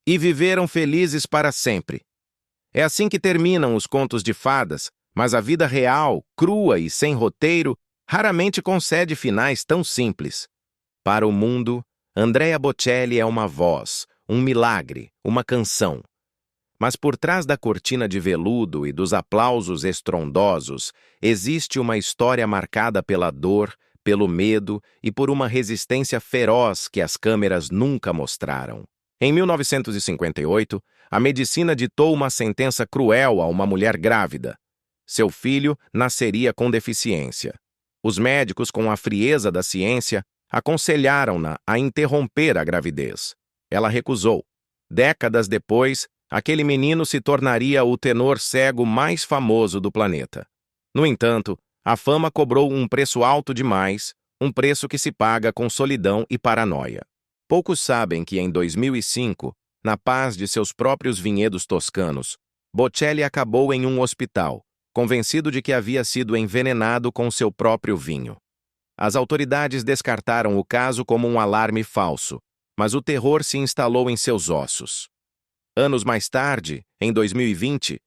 e viveram felizes para sempre. É assim que terminam os contos de fadas, mas a vida real, crua e sem roteiro, raramente concede finais tão simples. Para o mundo, Andrea Bocelli é uma voz, um milagre, uma canção. Mas por trás da cortina de veludo e dos aplausos estrondosos, existe uma história marcada pela dor, pelo medo e por uma resistência feroz que as câmeras nunca mostraram. Em 1958, a medicina ditou uma sentença cruel a uma mulher grávida. Seu filho nasceria com deficiência. Os médicos, com a frieza da ciência, aconselharam-na a interromper a gravidez. Ela recusou. Décadas depois, aquele menino se tornaria o tenor cego mais famoso do planeta. No entanto, a fama cobrou um preço alto demais, um preço que se paga com solidão e paranoia. Poucos sabem que em 2005, na paz de seus próprios vinhedos toscanos, Bocelli acabou em um hospital, convencido de que havia sido envenenado com seu próprio vinho. As autoridades descartaram o caso como um alarme falso, mas o terror se instalou em seus ossos. Anos mais tarde, em 2020,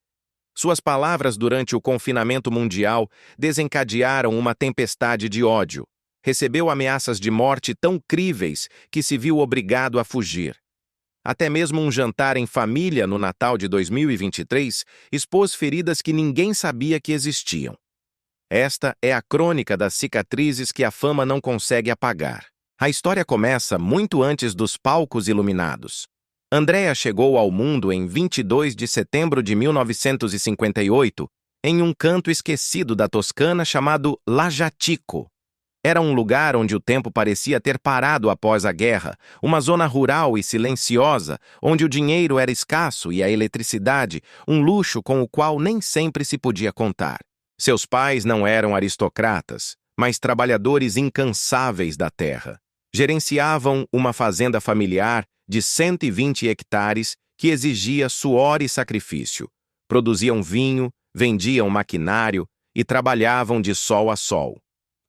suas palavras durante o confinamento mundial desencadearam uma tempestade de ódio. Recebeu ameaças de morte tão críveis que se viu obrigado a fugir. Até mesmo um jantar em família no Natal de 2023 expôs feridas que ninguém sabia que existiam. Esta é a crônica das cicatrizes que a fama não consegue apagar. A história começa muito antes dos palcos iluminados. Andrea chegou ao mundo em 22 de setembro de 1958, em um canto esquecido da Toscana chamado Lajatico. Era um lugar onde o tempo parecia ter parado após a guerra, uma zona rural e silenciosa, onde o dinheiro era escasso e a eletricidade, um luxo com o qual nem sempre se podia contar. Seus pais não eram aristocratas, mas trabalhadores incansáveis da terra. Gerenciavam uma fazenda familiar de 120 hectares que exigia suor e sacrifício. Produziam vinho, vendiam maquinário e trabalhavam de sol a sol.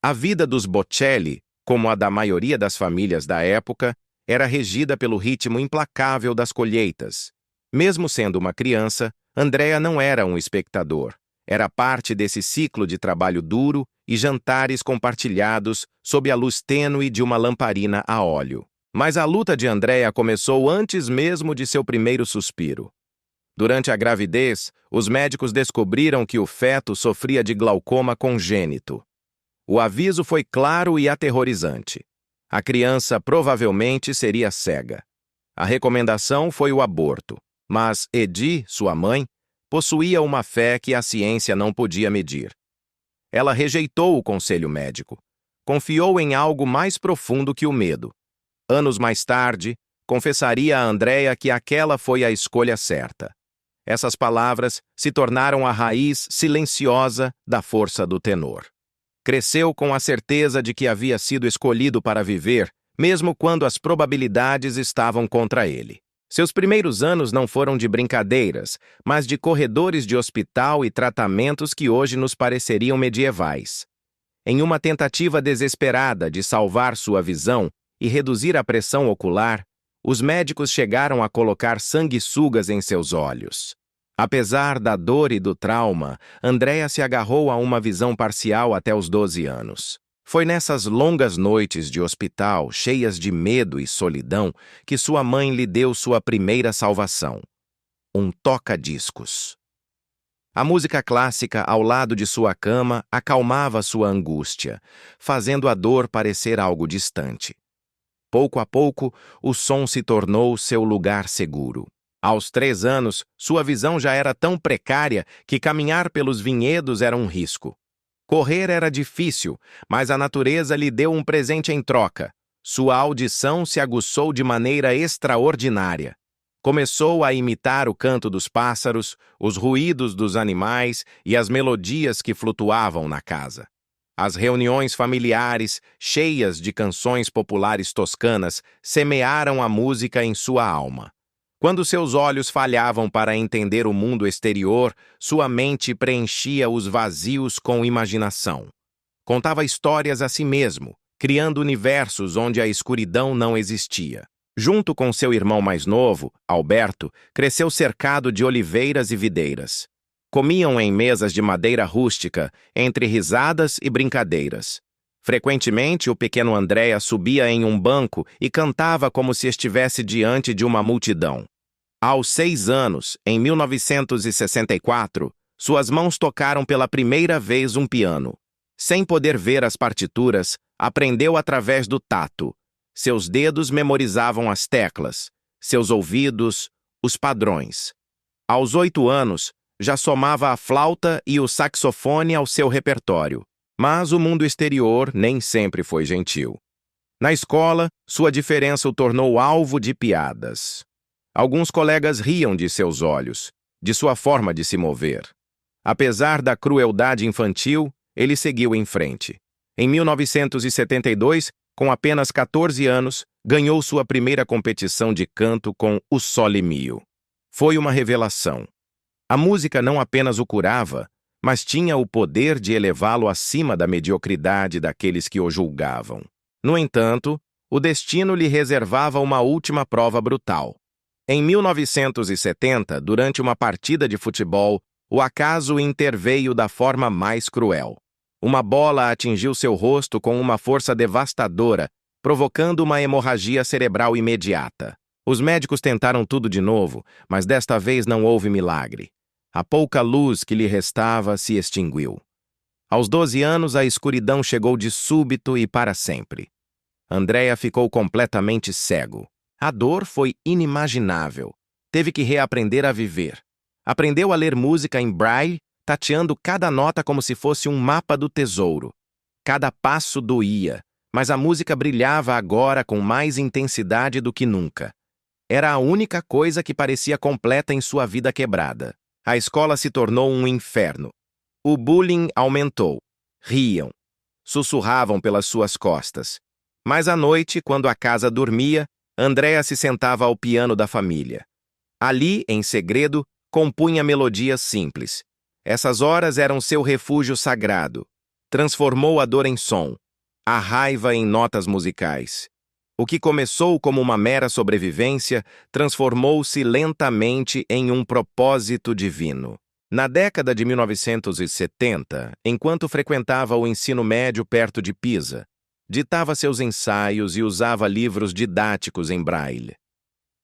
A vida dos Bocelli, como a da maioria das famílias da época, era regida pelo ritmo implacável das colheitas. Mesmo sendo uma criança, Andrea não era um espectador. Era parte desse ciclo de trabalho duro e jantares compartilhados sob a luz tênue de uma lamparina a óleo. Mas a luta de Andrea começou antes mesmo de seu primeiro suspiro. Durante a gravidez, os médicos descobriram que o feto sofria de glaucoma congênito. O aviso foi claro e aterrorizante. A criança provavelmente seria cega. A recomendação foi o aborto, mas Edith, sua mãe, possuía uma fé que a ciência não podia medir. Ela rejeitou o conselho médico. Confiou em algo mais profundo que o medo. Anos mais tarde, confessaria a Andrea que aquela foi a escolha certa. Essas palavras se tornaram a raiz silenciosa da força do tenor. Cresceu com a certeza de que havia sido escolhido para viver, mesmo quando as probabilidades estavam contra ele. Seus primeiros anos não foram de brincadeiras, mas de corredores de hospital e tratamentos que hoje nos pareceriam medievais. Em uma tentativa desesperada de salvar sua visão e reduzir a pressão ocular, os médicos chegaram a colocar sanguessugas em seus olhos. Apesar da dor e do trauma, Andrea se agarrou a uma visão parcial até os 12 anos. Foi nessas longas noites de hospital, cheias de medo e solidão, que sua mãe lhe deu sua primeira salvação: um toca-discos. A música clássica ao lado de sua cama acalmava sua angústia, fazendo a dor parecer algo distante. Pouco a pouco, o som se tornou seu lugar seguro. Aos 3 anos, sua visão já era tão precária que caminhar pelos vinhedos era um risco. Correr era difícil, mas a natureza lhe deu um presente em troca. Sua audição se aguçou de maneira extraordinária. Começou a imitar o canto dos pássaros, os ruídos dos animais e as melodias que flutuavam na casa. As reuniões familiares, cheias de canções populares toscanas, semearam a música em sua alma. Quando seus olhos falhavam para entender o mundo exterior, sua mente preenchia os vazios com imaginação. Contava histórias a si mesmo, criando universos onde a escuridão não existia. Junto com seu irmão mais novo, Alberto, cresceu cercado de oliveiras e videiras. Comiam em mesas de madeira rústica, entre risadas e brincadeiras. Frequentemente, o pequeno Andrea subia em um banco e cantava como se estivesse diante de uma multidão. Aos 6 anos, em 1964, suas mãos tocaram pela primeira vez um piano. Sem poder ver as partituras, aprendeu através do tato. Seus dedos memorizavam as teclas, seus ouvidos, os padrões. Aos 8 anos, já somava a flauta e o saxofone ao seu repertório. Mas o mundo exterior nem sempre foi gentil. Na escola, sua diferença o tornou alvo de piadas. Alguns colegas riam de seus olhos, de sua forma de se mover. Apesar da crueldade infantil, ele seguiu em frente. Em 1972, com apenas 14 anos, ganhou sua primeira competição de canto com o Sole Mio. Foi uma revelação. A música não apenas o curava, mas tinha o poder de elevá-lo acima da mediocridade daqueles que o julgavam. No entanto, o destino lhe reservava uma última prova brutal. Em 1970, durante uma partida de futebol, o acaso interveio da forma mais cruel. Uma bola atingiu seu rosto com uma força devastadora, provocando uma hemorragia cerebral imediata. Os médicos tentaram tudo de novo, mas desta vez não houve milagre. A pouca luz que lhe restava se extinguiu. Aos 12 anos, a escuridão chegou de súbito e para sempre. Andrea ficou completamente cego. A dor foi inimaginável. Teve que reaprender a viver. Aprendeu a ler música em braille, tateando cada nota como se fosse um mapa do tesouro. Cada passo doía, mas a música brilhava agora com mais intensidade do que nunca. Era a única coisa que parecia completa em sua vida quebrada. A escola se tornou um inferno. O bullying aumentou. Riam. Sussurravam pelas suas costas. Mas à noite, quando a casa dormia, Andrea se sentava ao piano da família. Ali, em segredo, compunha melodias simples. Essas horas eram seu refúgio sagrado. Transformou a dor em som, a raiva em notas musicais. O que começou como uma mera sobrevivência transformou-se lentamente em um propósito divino. Na década de 1970, enquanto frequentava o ensino médio perto de Pisa, ditava seus ensaios e usava livros didáticos em braille.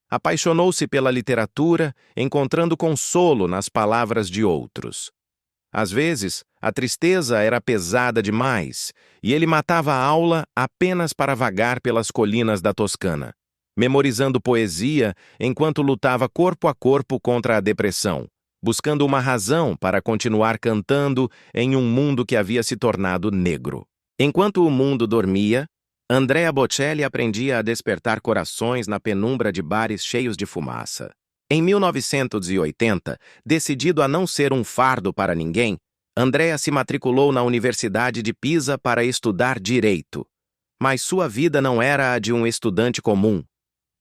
Apaixonou-se pela literatura, encontrando consolo nas palavras de outros. Às vezes, a tristeza era pesada demais e ele matava a aula apenas para vagar pelas colinas da Toscana, memorizando poesia enquanto lutava corpo a corpo contra a depressão, buscando uma razão para continuar cantando em um mundo que havia se tornado negro. Enquanto o mundo dormia, Andrea Bocelli aprendia a despertar corações na penumbra de bares cheios de fumaça. Em 1980, decidido a não ser um fardo para ninguém, Andrea se matriculou na Universidade de Pisa para estudar direito. Mas sua vida não era a de um estudante comum.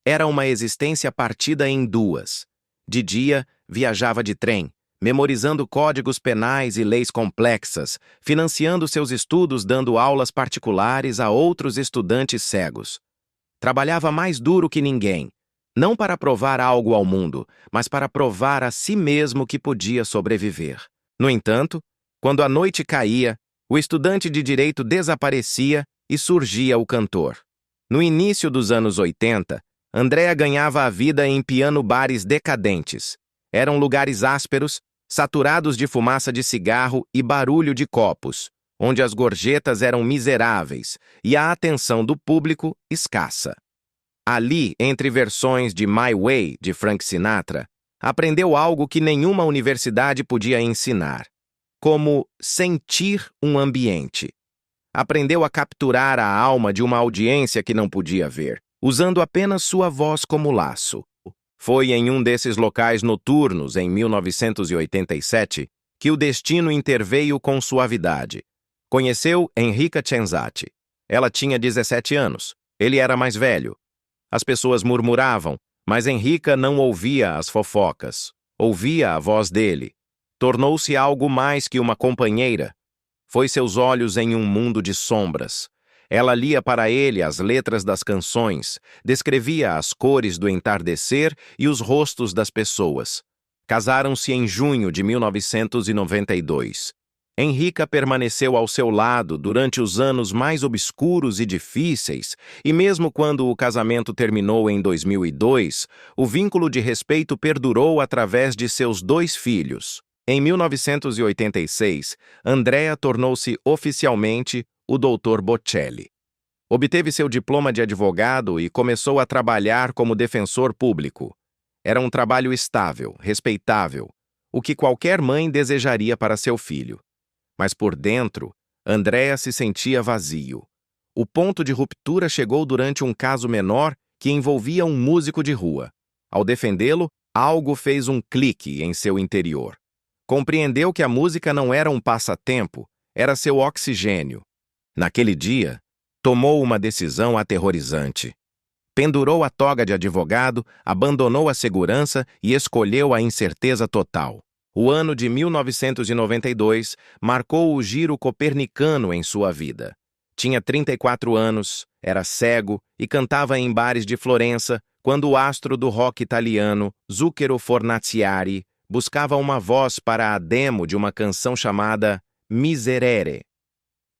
Era uma existência partida em duas. De dia, viajava de trem, memorizando códigos penais e leis complexas, financiando seus estudos dando aulas particulares a outros estudantes cegos. Trabalhava mais duro que ninguém, não para provar algo ao mundo, mas para provar a si mesmo que podia sobreviver. No entanto, quando a noite caía, o estudante de direito desaparecia e surgia o cantor. No início dos anos 80, Andrea ganhava a vida em piano-bares decadentes. Eram lugares ásperos, saturados de fumaça de cigarro e barulho de copos, onde as gorjetas eram miseráveis e a atenção do público escassa. Ali, entre versões de My Way, de Frank Sinatra, aprendeu algo que nenhuma universidade podia ensinar: como sentir um ambiente. Aprendeu a capturar a alma de uma audiência que não podia ver, usando apenas sua voz como laço. Foi em um desses locais noturnos, em 1987, que o destino interveio com suavidade. Conheceu Enrica Cenzati. Ela tinha 17 anos. Ele era mais velho. As pessoas murmuravam, mas Enrica não ouvia as fofocas. Ouvia a voz dele. Tornou-se algo mais que uma companheira. Foi seus olhos em um mundo de sombras. Ela lia para ele as letras das canções, descrevia as cores do entardecer e os rostos das pessoas. Casaram-se em junho de 1992. Henrica permaneceu ao seu lado durante os anos mais obscuros e difíceis, e mesmo quando o casamento terminou em 2002, o vínculo de respeito perdurou através de seus 2 filhos. Em 1986, Andrea tornou-se oficialmente o Dr. Bocelli. Obteve seu diploma de advogado e começou a trabalhar como defensor público. Era um trabalho estável, respeitável, o que qualquer mãe desejaria para seu filho. Mas por dentro, Andrea se sentia vazio. O ponto de ruptura chegou durante um caso menor que envolvia um músico de rua. Ao defendê-lo, algo fez um clique em seu interior. Compreendeu que a música não era um passatempo, era seu oxigênio. Naquele dia, tomou uma decisão aterrorizante. Pendurou a toga de advogado, abandonou a segurança e escolheu a incerteza total. O ano de 1992 marcou o giro copernicano em sua vida. Tinha 34 anos, era cego e cantava em bares de Florença quando o astro do rock italiano, Zucchero Fornaciari, buscava uma voz para a demo de uma canção chamada Miserere.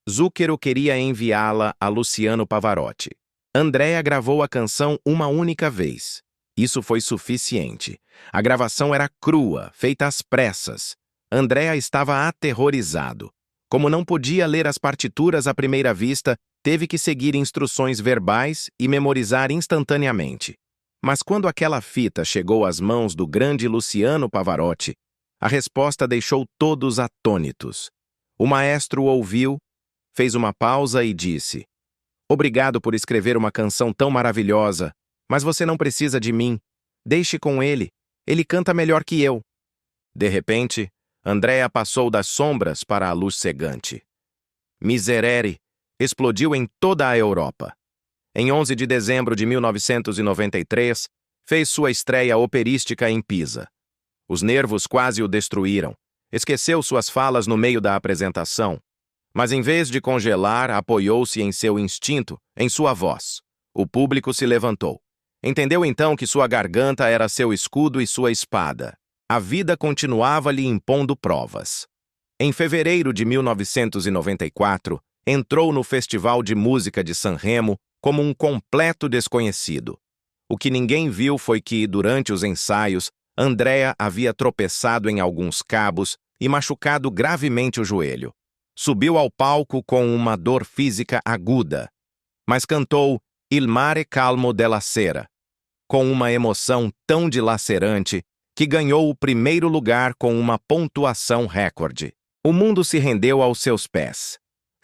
Zucchero queria enviá-la a Luciano Pavarotti. Andrea gravou a canção uma única vez. Isso foi suficiente. A gravação era crua, feita às pressas. Andrea estava aterrorizado. Como não podia ler as partituras à primeira vista, teve que seguir instruções verbais e memorizar instantaneamente. Mas quando aquela fita chegou às mãos do grande Luciano Pavarotti, a resposta deixou todos atônitos. O maestro ouviu, fez uma pausa e disse: "Obrigado por escrever uma canção tão maravilhosa, mas você não precisa de mim. Deixe com ele. Ele canta melhor que eu." De repente, Andrea passou das sombras para a luz cegante. Miserere explodiu em toda a Europa. Em 11 de dezembro de 1993, fez sua estreia operística em Pisa. Os nervos quase o destruíram. Esqueceu suas falas no meio da apresentação. Mas em vez de congelar, apoiou-se em seu instinto, em sua voz. O público se levantou. Entendeu então que sua garganta era seu escudo e sua espada. A vida continuava lhe impondo provas. Em fevereiro de 1994, entrou no Festival de Música de Sanremo como um completo desconhecido. O que ninguém viu foi que, durante os ensaios, Andrea havia tropeçado em alguns cabos e machucado gravemente o joelho. Subiu ao palco com uma dor física aguda, mas cantou Il mare calmo della sera, com uma emoção tão dilacerante que ganhou o primeiro lugar com uma pontuação recorde. O mundo se rendeu aos seus pés.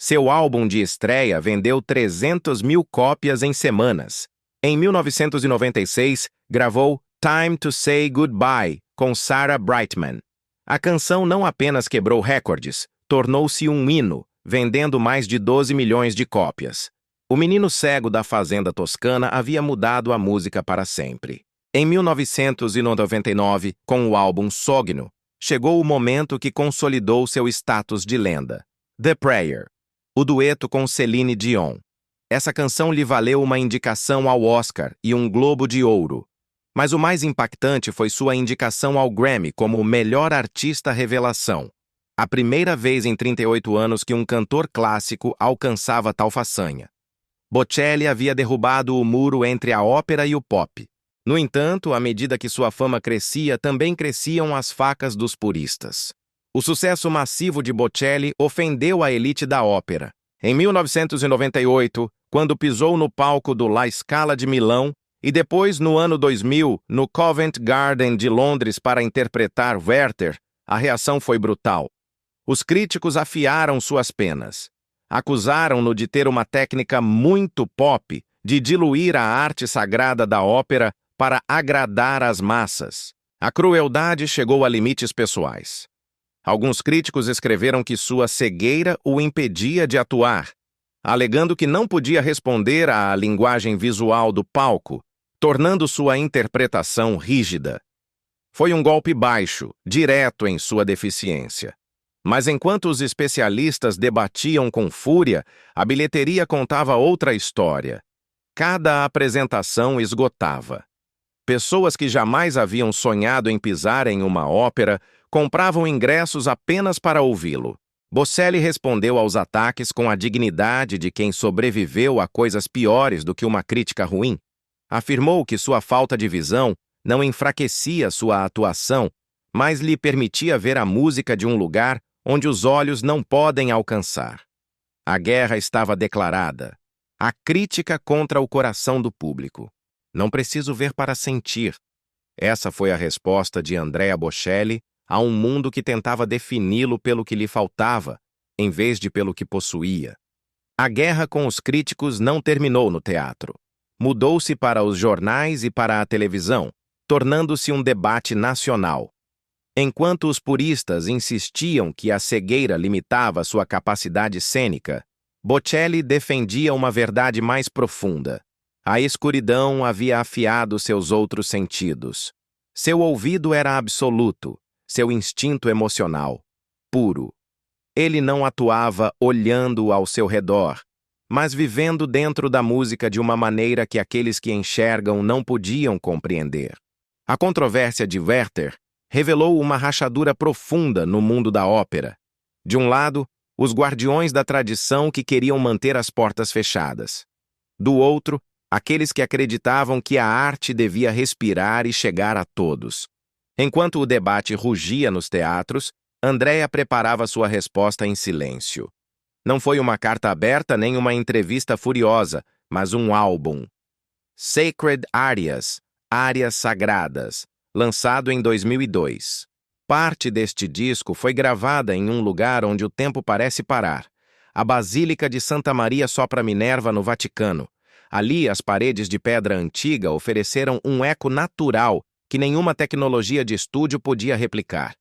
Seu álbum de estreia vendeu 300 mil cópias em semanas. Em 1996, gravou Time to Say Goodbye com Sarah Brightman. A canção não apenas quebrou recordes, tornou-se um hino, vendendo mais de 12 milhões de cópias. O menino cego da fazenda toscana havia mudado a música para sempre. Em 1999, com o álbum Sogno, chegou o momento que consolidou seu status de lenda. The Prayer, o dueto com Celine Dion. Essa canção lhe valeu uma indicação ao Oscar e um Globo de Ouro. Mas o mais impactante foi sua indicação ao Grammy como melhor artista revelação. A primeira vez em 38 anos que um cantor clássico alcançava tal façanha. Bocelli havia derrubado o muro entre a ópera e o pop. No entanto, à medida que sua fama crescia, também cresciam as facas dos puristas. O sucesso massivo de Bocelli ofendeu a elite da ópera. Em 1998, quando pisou no palco do La Scala de Milão, e depois, no ano 2000, no Covent Garden de Londres para interpretar Werther, a reação foi brutal. Os críticos afiaram suas penas. Acusaram-no de ter uma técnica muito pop de diluir a arte sagrada da ópera para agradar as massas. A crueldade chegou a limites pessoais. Alguns críticos escreveram que sua cegueira o impedia de atuar, alegando que não podia responder à linguagem visual do palco, tornando sua interpretação rígida. Foi um golpe baixo, direto em sua deficiência. Mas enquanto os especialistas debatiam com fúria, a bilheteria contava outra história. Cada apresentação esgotava. Pessoas que jamais haviam sonhado em pisar em uma ópera compravam ingressos apenas para ouvi-lo. Bocelli respondeu aos ataques com a dignidade de quem sobreviveu a coisas piores do que uma crítica ruim. Afirmou que sua falta de visão não enfraquecia sua atuação, mas lhe permitia ver a música de um lugar onde os olhos não podem alcançar. A guerra estava declarada. A crítica contra o coração do público. Não preciso ver para sentir. Essa foi a resposta de Andrea Bocelli a um mundo que tentava defini-lo pelo que lhe faltava, em vez de pelo que possuía. A guerra com os críticos não terminou no teatro. Mudou-se para os jornais e para a televisão, tornando-se um debate nacional. Enquanto os puristas insistiam que a cegueira limitava sua capacidade cênica, Bocelli defendia uma verdade mais profunda. A escuridão havia afiado seus outros sentidos. Seu ouvido era absoluto, seu instinto emocional, puro. Ele não atuava olhando ao seu redor, mas vivendo dentro da música de uma maneira que aqueles que enxergam não podiam compreender. A controvérsia de Werther revelou uma rachadura profunda no mundo da ópera. De um lado, os guardiões da tradição que queriam manter as portas fechadas. Do outro, aqueles que acreditavam que a arte devia respirar e chegar a todos. Enquanto o debate rugia nos teatros, Andrea preparava sua resposta em silêncio. Não foi uma carta aberta nem uma entrevista furiosa, mas um álbum. Sacred Arias, Árias Sagradas, lançado em 2002. Parte deste disco foi gravada em um lugar onde o tempo parece parar, a Basílica de Santa Maria Sopra Minerva, no Vaticano. Ali, as paredes de pedra antiga ofereceram um eco natural que nenhuma tecnologia de estúdio podia replicar.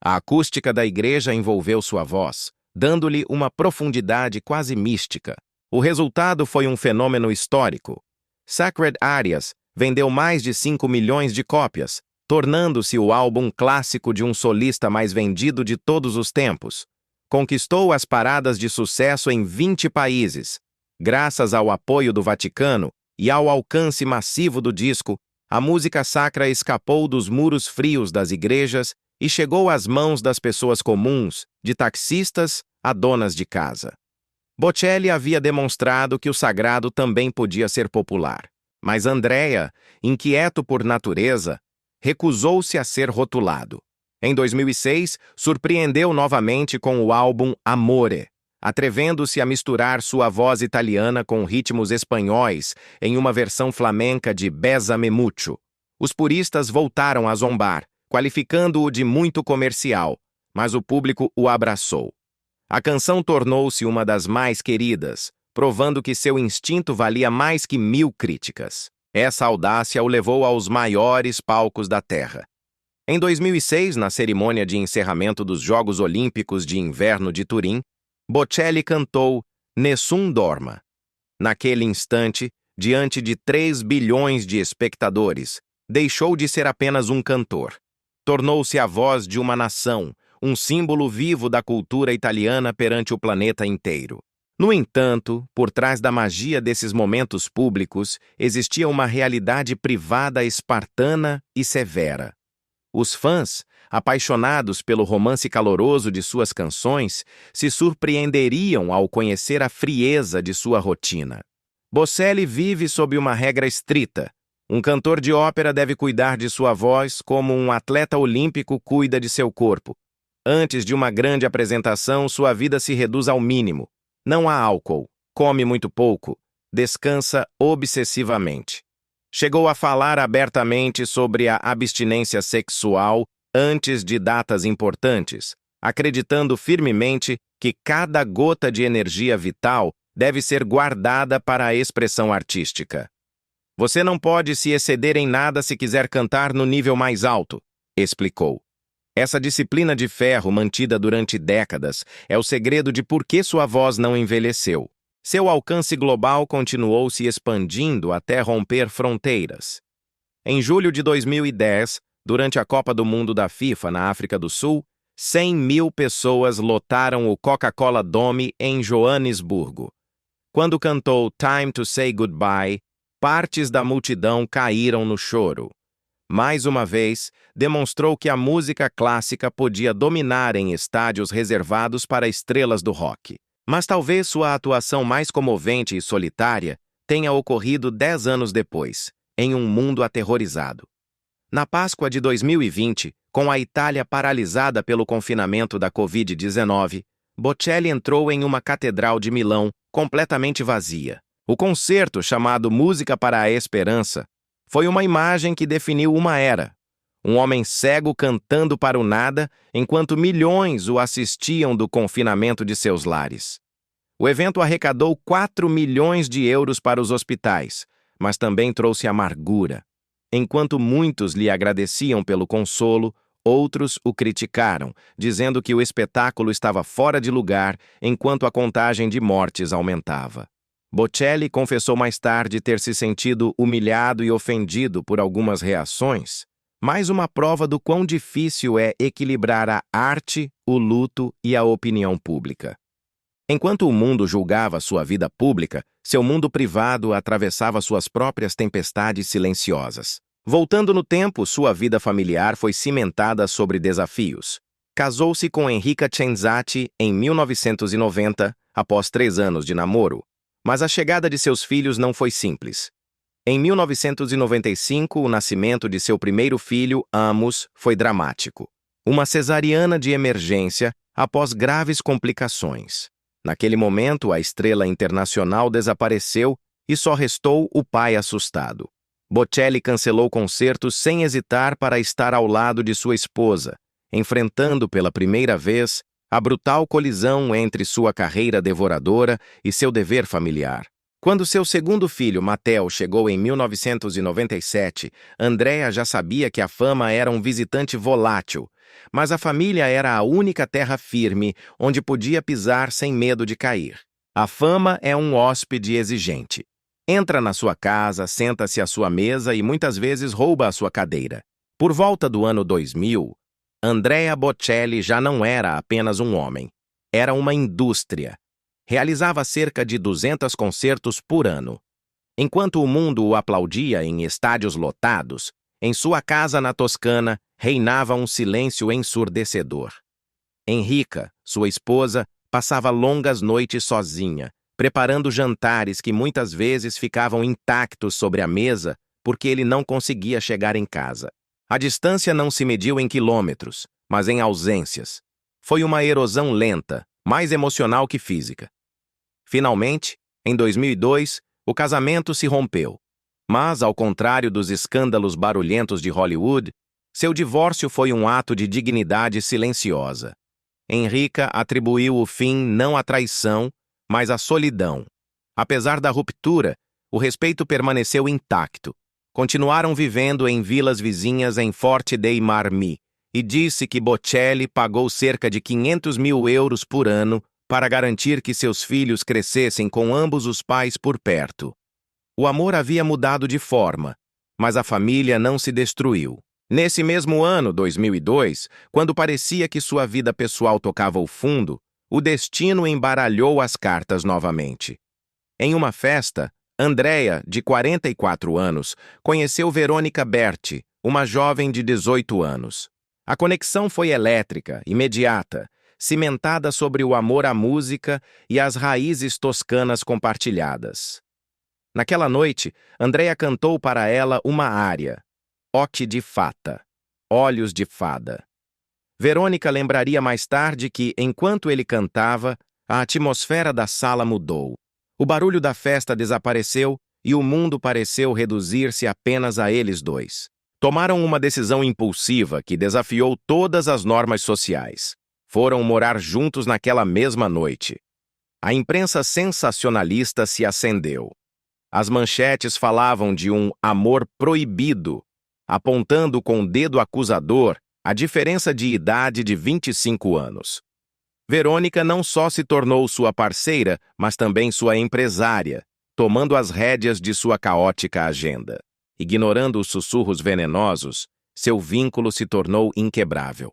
A acústica da igreja envolveu sua voz, dando-lhe uma profundidade quase mística. O resultado foi um fenômeno histórico. Sacred Arias vendeu mais de 5 milhões de cópias, tornando-se o álbum clássico de um solista mais vendido de todos os tempos. Conquistou as paradas de sucesso em 20 países. Graças ao apoio do Vaticano e ao alcance massivo do disco, a música sacra escapou dos muros frios das igrejas e chegou às mãos das pessoas comuns, de taxistas a donas de casa. Bocelli havia demonstrado que o sagrado também podia ser popular, mas Andrea, inquieto por natureza, recusou-se a ser rotulado. Em 2006, surpreendeu novamente com o álbum Amore, atrevendo-se a misturar sua voz italiana com ritmos espanhóis em uma versão flamenca de Bésame Mucho. Os puristas voltaram a zombar, qualificando-o de muito comercial, mas o público o abraçou. A canção tornou-se uma das mais queridas, provando que seu instinto valia mais que 1000 críticas. Essa audácia o levou aos maiores palcos da Terra. Em 2006, na cerimônia de encerramento dos Jogos Olímpicos de Inverno de Turim, Bocelli cantou Nessun Dorma. Naquele instante, diante de 3 bilhões de espectadores, deixou de ser apenas um cantor. Tornou-se a voz de uma nação, um símbolo vivo da cultura italiana perante o planeta inteiro. No entanto, por trás da magia desses momentos públicos, existia uma realidade privada espartana e severa. Os fãs, apaixonados pelo romance caloroso de suas canções, se surpreenderiam ao conhecer a frieza de sua rotina. Bocelli vive sob uma regra estrita. Um cantor de ópera deve cuidar de sua voz como um atleta olímpico cuida de seu corpo. Antes de uma grande apresentação, sua vida se reduz ao mínimo. Não há álcool, come muito pouco, descansa obsessivamente. Chegou a falar abertamente sobre a abstinência sexual antes de datas importantes, acreditando firmemente que cada gota de energia vital deve ser guardada para a expressão artística. Você não pode se exceder em nada se quiser cantar no nível mais alto, explicou. Essa disciplina de ferro mantida durante décadas é o segredo de por que sua voz não envelheceu. Seu alcance global continuou se expandindo até romper fronteiras. Em julho de 2010, durante a Copa do Mundo da FIFA na África do Sul, 100.000 pessoas lotaram o Coca-Cola Dome em Joanesburgo. Quando cantou Time to Say Goodbye, partes da multidão caíram no choro. Mais uma vez, demonstrou que a música clássica podia dominar em estádios reservados para estrelas do rock. Mas talvez sua atuação mais comovente e solitária tenha ocorrido 10 anos depois, em um mundo aterrorizado. Na Páscoa de 2020, com a Itália paralisada pelo confinamento da Covid-19, Bocelli entrou em uma catedral de Milão completamente vazia. O concerto, chamado Música para a Esperança, foi uma imagem que definiu uma era. Um homem cego cantando para o nada, enquanto milhões o assistiam do confinamento de seus lares. O evento arrecadou 4 milhões de euros para os hospitais, mas também trouxe amargura. Enquanto muitos lhe agradeciam pelo consolo, outros o criticaram, dizendo que o espetáculo estava fora de lugar enquanto a contagem de mortes aumentava. Bocelli confessou mais tarde ter se sentido humilhado e ofendido por algumas reações, mais uma prova do quão difícil é equilibrar a arte, o luto e a opinião pública. Enquanto o mundo julgava sua vida pública, seu mundo privado atravessava suas próprias tempestades silenciosas. Voltando no tempo, sua vida familiar foi cimentada sobre desafios. Casou-se com Enrica Cenzati em 1990, após 3 anos de namoro. Mas a chegada de seus filhos não foi simples. Em 1995, o nascimento de seu primeiro filho, Amos, foi dramático. Uma cesariana de emergência após graves complicações. Naquele momento, a estrela internacional desapareceu e só restou o pai assustado. Bocelli cancelou concertos sem hesitar para estar ao lado de sua esposa, enfrentando pela primeira vez a brutal colisão entre sua carreira devoradora e seu dever familiar. Quando seu segundo filho, Matteo, chegou em 1997, Andrea já sabia que a fama era um visitante volátil, mas a família era a única terra firme onde podia pisar sem medo de cair. A fama é um hóspede exigente. Entra na sua casa, senta-se à sua mesa e muitas vezes rouba a sua cadeira. Por volta do ano 2000, Andrea Bocelli já não era apenas um homem. Era uma indústria. Realizava cerca de 200 concertos por ano. Enquanto o mundo o aplaudia em estádios lotados, em sua casa na Toscana reinava um silêncio ensurdecedor. Enrica, sua esposa, passava longas noites sozinha, preparando jantares que muitas vezes ficavam intactos sobre a mesa porque ele não conseguia chegar em casa. A distância não se mediu em quilômetros, mas em ausências. Foi uma erosão lenta, mais emocional que física. Finalmente, em 2002, o casamento se rompeu. Mas, ao contrário dos escândalos barulhentos de Hollywood, seu divórcio foi um ato de dignidade silenciosa. Enrica atribuiu o fim não à traição, mas à solidão. Apesar da ruptura, o respeito permaneceu intacto. Continuaram vivendo em vilas vizinhas em Forte dei Marmi, e disse que Bocelli pagou cerca de 500 mil euros por ano para garantir que seus filhos crescessem com ambos os pais por perto. O amor havia mudado de forma, mas a família não se destruiu. Nesse mesmo ano, 2002, quando parecia que sua vida pessoal tocava o fundo, o destino embaralhou as cartas novamente. Em uma festa, Andrea, de 44 anos, conheceu Verônica Berti, uma jovem de 18 anos. A conexão foi elétrica, imediata, cimentada sobre o amor à música e as raízes toscanas compartilhadas. Naquela noite, Andrea cantou para ela uma ária, Occhi di Fata, Olhos de Fada. Verônica lembraria mais tarde que, enquanto ele cantava, a atmosfera da sala mudou. O barulho da festa desapareceu e o mundo pareceu reduzir-se apenas a eles dois. Tomaram uma decisão impulsiva que desafiou todas as normas sociais. Foram morar juntos naquela mesma noite. A imprensa sensacionalista se acendeu. As manchetes falavam de um amor proibido, apontando com o dedo acusador a diferença de idade de 25 anos. Verônica não só se tornou sua parceira, mas também sua empresária, tomando as rédeas de sua caótica agenda. Ignorando os sussurros venenosos, seu vínculo se tornou inquebrável.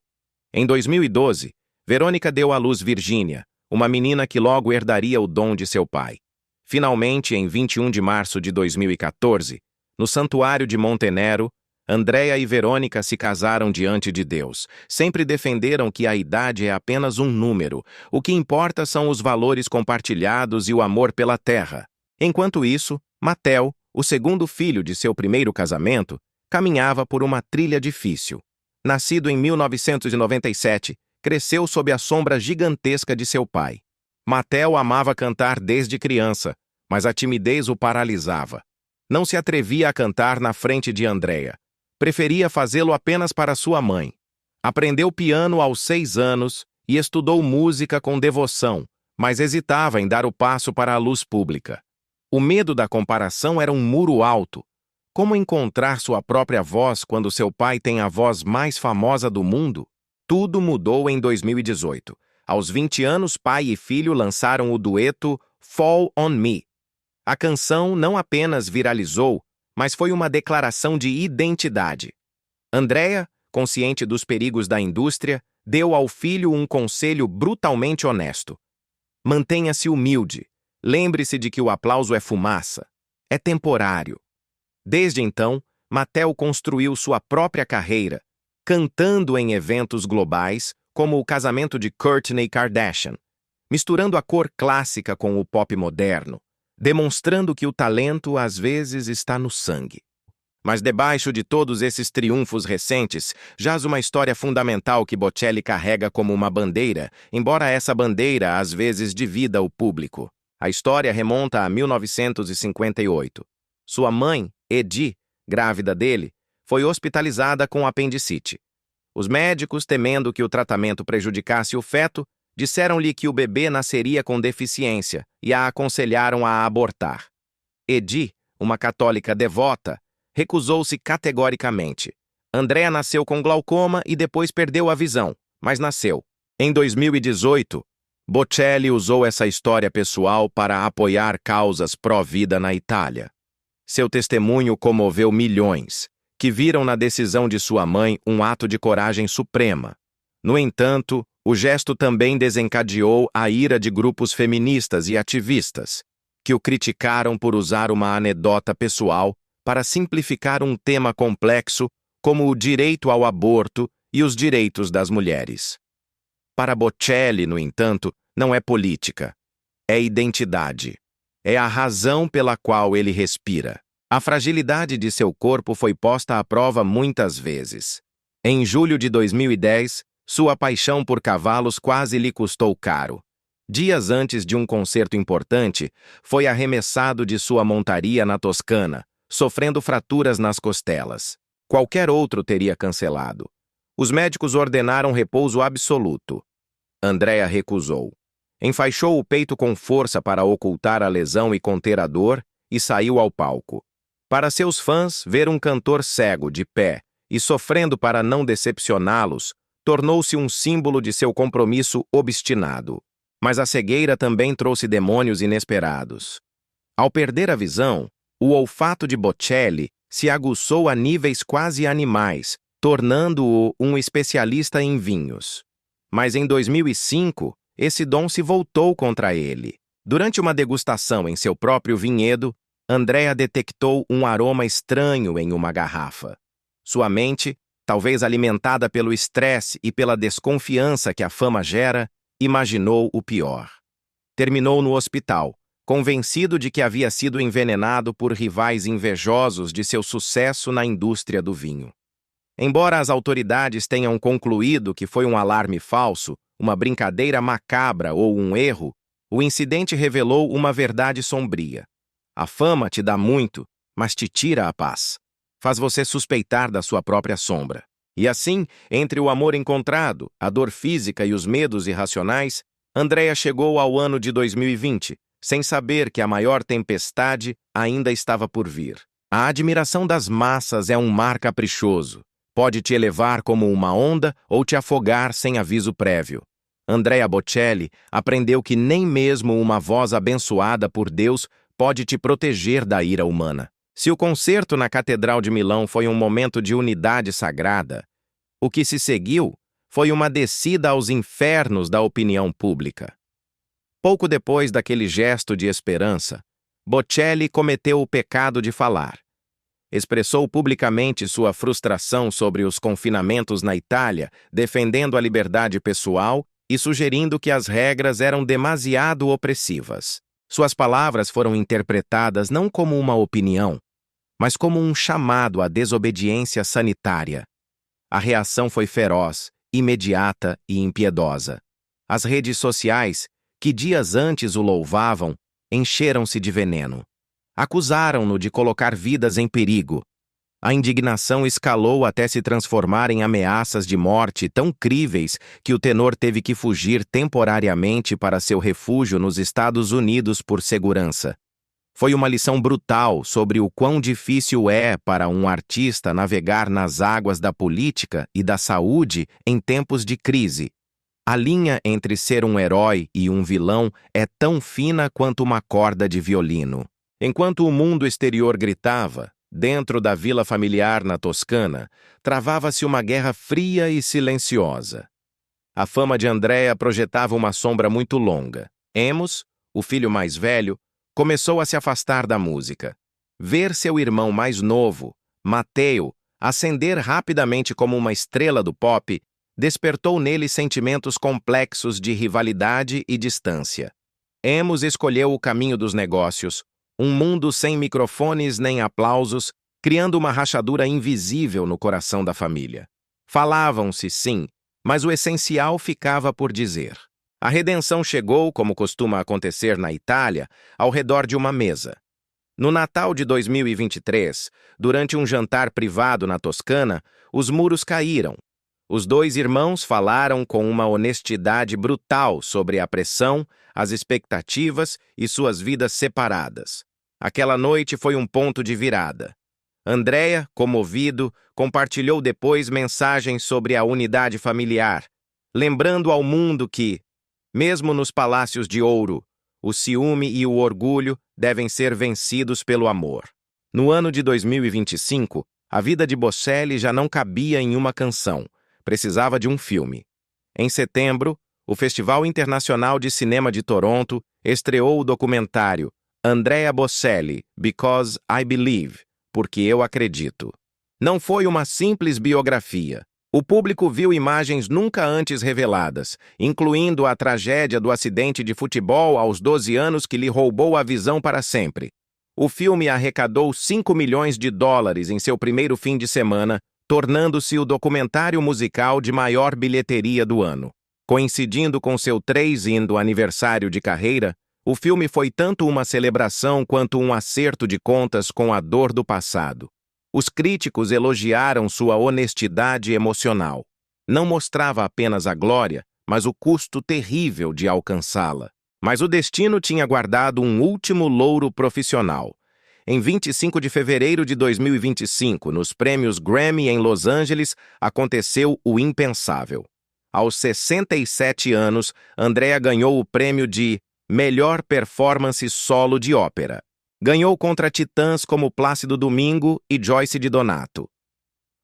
Em 2012, Verônica deu à luz Virgínia, uma menina que logo herdaria o dom de seu pai. Finalmente, em 21 de março de 2014, no Santuário de Montenero, Andréia e Verônica se casaram diante de Deus. Sempre defenderam que a idade é apenas um número. O que importa são os valores compartilhados e o amor pela terra. Enquanto isso, Mateo, o segundo filho de seu primeiro casamento, caminhava por uma trilha difícil. Nascido em 1997, cresceu sob a sombra gigantesca de seu pai. Mateo amava cantar desde criança, mas a timidez o paralisava. Não se atrevia a cantar na frente de Andréia. Preferia fazê-lo apenas para sua mãe. Aprendeu piano aos 6 anos e estudou música com devoção, mas hesitava em dar o passo para a luz pública. O medo da comparação era um muro alto. Como encontrar sua própria voz quando seu pai tem a voz mais famosa do mundo? Tudo mudou em 2018. Aos 20 anos, pai e filho lançaram o dueto Fall on Me. A canção não apenas viralizou, mas foi uma declaração de identidade. Andréia, consciente dos perigos da indústria, deu ao filho um conselho brutalmente honesto. Mantenha-se humilde. Lembre-se de que o aplauso é fumaça. É temporário. Desde então, Mateo construiu sua própria carreira, cantando em eventos globais, como o casamento de Kourtney Kardashian, misturando a cor clássica com o pop moderno, demonstrando que o talento às vezes está no sangue. Mas debaixo de todos esses triunfos recentes, jaz uma história fundamental que Bocelli carrega como uma bandeira, embora essa bandeira às vezes divida o público. A história remonta a 1958. Sua mãe, Eddie, grávida dele, foi hospitalizada com apendicite. Os médicos, temendo que o tratamento prejudicasse o feto, disseram-lhe que o bebê nasceria com deficiência e a aconselharam a abortar. Eddie, uma católica devota, recusou-se categoricamente. Andréia nasceu com glaucoma e depois perdeu a visão, mas nasceu. Em 2018, Bocelli usou essa história pessoal para apoiar causas pró-vida na Itália. Seu testemunho comoveu milhões, que viram na decisão de sua mãe um ato de coragem suprema. No entanto, o gesto também desencadeou a ira de grupos feministas e ativistas, que o criticaram por usar uma anedota pessoal para simplificar um tema complexo como o direito ao aborto e os direitos das mulheres. Para Bocelli, no entanto, não é política, é identidade. É a razão pela qual ele respira. A fragilidade de seu corpo foi posta à prova muitas vezes. Em julho de 2010, sua paixão por cavalos quase lhe custou caro. Dias antes de um concerto importante, foi arremessado de sua montaria na Toscana, sofrendo fraturas nas costelas. Qualquer outro teria cancelado. Os médicos ordenaram repouso absoluto. Andréia recusou. Enfaixou o peito com força para ocultar a lesão e conter a dor e saiu ao palco. Para seus fãs, ver um cantor cego de pé e sofrendo para não decepcioná-los tornou-se um símbolo de seu compromisso obstinado. Mas a cegueira também trouxe demônios inesperados. Ao perder a visão, o olfato de Bocelli se aguçou a níveis quase animais, tornando-o um especialista em vinhos. Mas em 2005, esse dom se voltou contra ele. Durante uma degustação em seu próprio vinhedo, Andréia detectou um aroma estranho em uma garrafa. Sua mente, talvez alimentada pelo estresse e pela desconfiança que a fama gera, imaginou o pior. Terminou no hospital, convencido de que havia sido envenenado por rivais invejosos de seu sucesso na indústria do vinho. Embora as autoridades tenham concluído que foi um alarme falso, uma brincadeira macabra ou um erro, o incidente revelou uma verdade sombria. A fama te dá muito, mas te tira a paz. Faz você suspeitar da sua própria sombra. E assim, entre o amor encontrado, a dor física e os medos irracionais, Andréia chegou ao ano de 2020, sem saber que a maior tempestade ainda estava por vir. A admiração das massas é um mar caprichoso. Pode te elevar como uma onda ou te afogar sem aviso prévio. Andréia Bocelli aprendeu que nem mesmo uma voz abençoada por Deus pode te proteger da ira humana. Se o concerto na Catedral de Milão foi um momento de unidade sagrada, o que se seguiu Foi uma descida aos infernos da opinião pública. Pouco depois daquele gesto de esperança, Bocelli cometeu o pecado de falar. Expressou publicamente sua frustração sobre os confinamentos na Itália, defendendo a liberdade pessoal e sugerindo que as regras eram demasiado opressivas. Suas palavras foram interpretadas não como uma opinião, mas como um chamado à desobediência sanitária. A reação foi feroz, imediata e impiedosa. As redes sociais, que dias antes o louvavam, encheram-se de veneno. Acusaram-no de colocar vidas em perigo. A indignação escalou até se transformar em ameaças de morte tão críveis que o tenor teve que fugir temporariamente para seu refúgio nos Estados Unidos por segurança. Foi uma lição brutal sobre o quão difícil é para um artista navegar nas águas da política e da saúde em tempos de crise. A linha entre ser um herói e um vilão é tão fina quanto uma corda de violino. Enquanto o mundo exterior gritava, dentro da vila familiar na Toscana, travava-se uma guerra fria e silenciosa. A fama de Andrea projetava uma sombra muito longa. Amos, o filho mais velho, começou a se afastar da música. Ver seu irmão mais novo, Matteo, ascender rapidamente como uma estrela do pop, despertou nele sentimentos complexos de rivalidade e distância. Amos escolheu o caminho dos negócios, um mundo sem microfones nem aplausos, criando uma rachadura invisível no coração da família. Falavam-se, sim, mas o essencial ficava por dizer. A redenção chegou, como costuma acontecer na Itália, ao redor de uma mesa. No Natal de 2023, durante um jantar privado na Toscana, os muros caíram. Os dois irmãos falaram com uma honestidade brutal sobre a pressão, as expectativas e suas vidas separadas. Aquela noite foi um ponto de virada. Andrea, comovido, compartilhou depois mensagens sobre a unidade familiar, lembrando ao mundo que, mesmo nos palácios de ouro, o ciúme e o orgulho devem ser vencidos pelo amor. No ano de 2025, a vida de Bocelli já não cabia em uma canção, precisava de um filme. Em setembro, o Festival Internacional de Cinema de Toronto estreou o documentário Andrea Bocelli, Because I Believe, Porque Eu Acredito. Não foi uma simples biografia. O público viu imagens nunca antes reveladas, incluindo a tragédia do acidente de futebol aos 12 anos que lhe roubou a visão para sempre. O filme arrecadou 5 milhões de dólares em seu primeiro fim de semana, tornando-se o documentário musical de maior bilheteria do ano. Coincidindo com seu 3º aniversário de carreira, o filme foi tanto uma celebração quanto um acerto de contas com a dor do passado. Os críticos elogiaram sua honestidade emocional. Não mostrava apenas a glória, mas o custo terrível de alcançá-la. Mas o destino tinha guardado um último louro profissional. Em 25 de fevereiro de 2025, nos prêmios Grammy em Los Angeles, aconteceu o impensável. Aos 67 anos, Andrea ganhou o prêmio de Melhor Performance Solo de Ópera. Ganhou contra titãs como Plácido Domingo e Joyce Di Donato.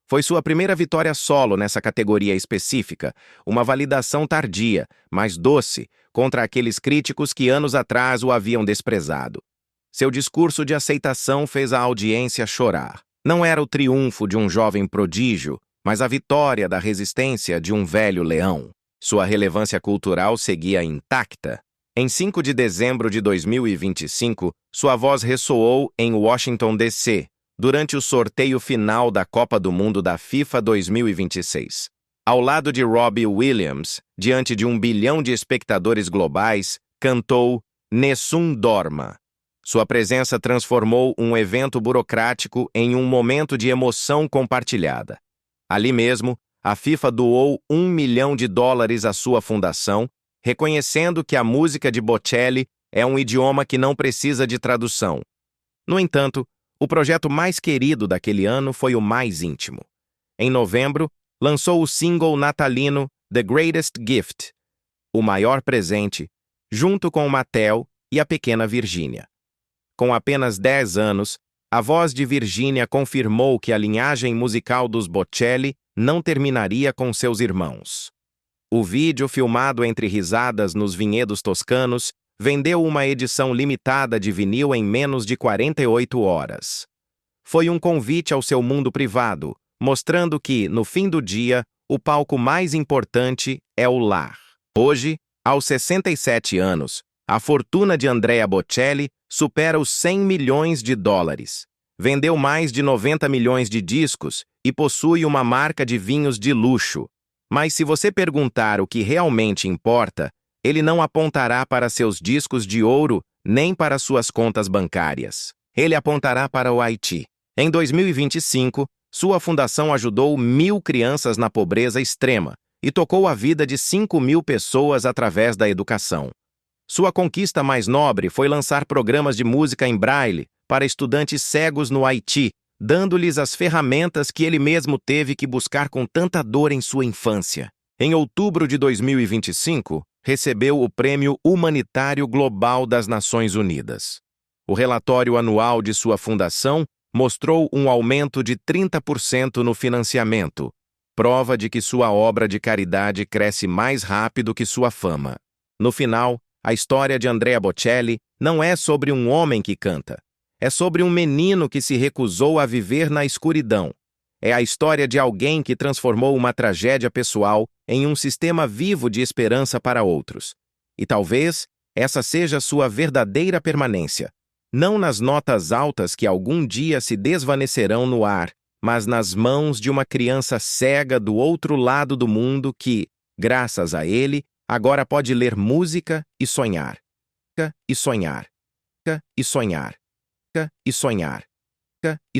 Foi sua primeira vitória solo nessa categoria específica, uma validação tardia, mas doce, contra aqueles críticos que anos atrás o haviam desprezado. Seu discurso de aceitação fez a audiência chorar. Não era o triunfo de um jovem prodígio, mas a vitória da resistência de um velho leão. Sua relevância cultural seguia intacta. Em 5 de dezembro de 2025, sua voz ressoou em Washington, D.C., durante o sorteio final da Copa do Mundo da FIFA 2026. Ao lado de Robbie Williams, diante de 1 bilhão de espectadores globais, cantou Nessun Dorma. Sua presença transformou um evento burocrático em um momento de emoção compartilhada. Ali mesmo, a FIFA doou $1 milhão à sua fundação, reconhecendo que a música de Bocelli é um idioma que não precisa de tradução. No entanto, o projeto mais querido daquele ano foi o mais íntimo. Em novembro, lançou o single natalino The Greatest Gift, o maior presente, junto com Matteo e a pequena Virginia. Com apenas 10 anos, a voz de Virginia confirmou que a linhagem musical dos Bocelli não terminaria com seus irmãos. O vídeo, filmado entre risadas nos vinhedos toscanos, vendeu uma edição limitada de vinil em menos de 48 horas. Foi um convite ao seu mundo privado, mostrando que, no fim do dia, o palco mais importante é o lar. Hoje, aos 67 anos, a fortuna de Andrea Bocelli supera os 100 milhões de dólares. Vendeu mais de 90 milhões de discos e possui uma marca de vinhos de luxo. Mas se você perguntar o que realmente importa, ele não apontará para seus discos de ouro nem para suas contas bancárias. Ele apontará para o Haiti. Em 2025, sua fundação ajudou 1.000 crianças na pobreza extrema e tocou a vida de 5.000 pessoas através da educação. Sua conquista mais nobre foi lançar programas de música em braille para estudantes cegos no Haiti, dando-lhes as ferramentas que ele mesmo teve que buscar com tanta dor em sua infância. Em outubro de 2025, recebeu o Prêmio Humanitário Global das Nações Unidas. O relatório anual de sua fundação mostrou um aumento de 30% no financiamento, prova de que sua obra de caridade cresce mais rápido que sua fama. No final, a história de Andrea Bocelli não é sobre um homem que canta. É sobre um menino que se recusou a viver na escuridão. É a história de alguém que transformou uma tragédia pessoal em um sistema vivo de esperança para outros. E talvez essa seja sua verdadeira permanência. Não nas notas altas que algum dia se desvanecerão no ar, mas nas mãos de uma criança cega do outro lado do mundo que, graças a ele, agora pode ler música e sonhar. E sonhar. E sonhar. E sonhar. E sonhar.